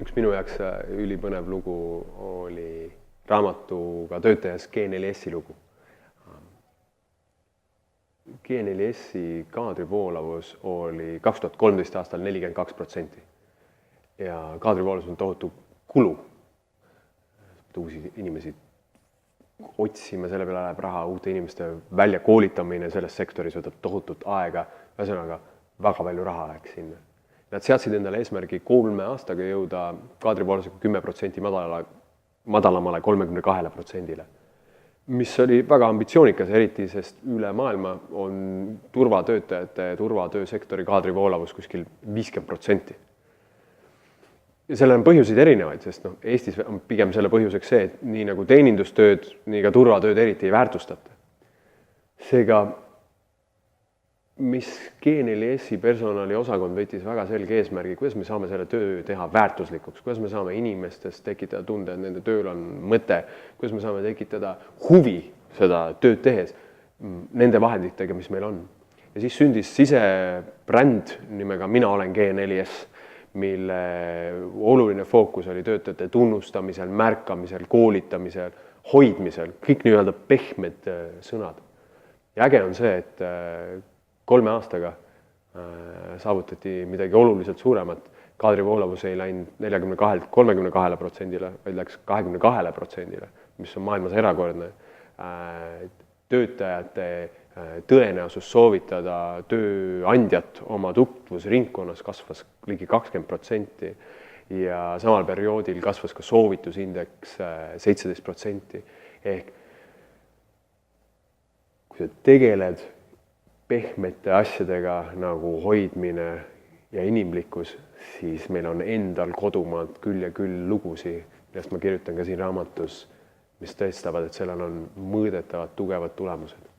üks minu jaoks ülipõnev lugu oli raamatuga töötajas G4S-i lugu. G4S-i kaadrivoolavus oli 2013 aastal 42%. Ja kaadrivoolavus on tohutu kulu. Uusi inimesi otsime, selle peale läheb raha, uute inimeste välja koolitamine selles sektoris võtab tohutut aega, ühesõnaga väga palju raha läks sinna. Nad seadsid endale eesmärgi 3 aastaga jõuda kaadrivoolavusega 10% madalamale 32%-le, mis oli väga ambitsioonikas, eriti sest üle maailma on turvatöötajate ja turvatöösektori kaadrivoolavus kuskil 50%. Ja sellel on põhjuseid erinevaid, sest Eestis on pigem selle põhjuseks see, et nii nagu teenindustööd, nii ka turvatööd eriti ei väärtustata. Seega, mis G4S-i personali osakond võttis väga selge eesmärgi, kuidas me saame selle töö teha väärtuslikuks, kuidas me saame inimestest tekitada tunde, et nende tööl on mõte, kuidas me saame tekitada huvi seda tööd tehes nende vahenditega, mis meil on. Ja siis sündis sisebränd nimega Mina olen G4S, mille oluline fookus oli töötajate tunnustamisel, märkamisel, koolitamisel, hoidmisel, kõik nii-öelda pehmed sõnad. Ja äge on see, et 3 aastaga saavutati midagi oluliselt suuremat. Kaadrivoolavus ei läinud 42-32%-le, vaid läks 22%-le, mis on maailmas erakordne. Töötajate tõenäosus soovitada tööandjat oma tutvusringkonnas kasvas ligi 20% ja samal perioodil kasvas ka soovitusindeks 17%. Ehk kui sa tegeled pehmete asjadega nagu hoidmine ja inimlikkus, siis meil on endal kodumaad küll ja küll lugusi, millest ma kirjutan ka siin raamatus, mis tõestavad, et sellel on mõõdetavad tugevad tulemused.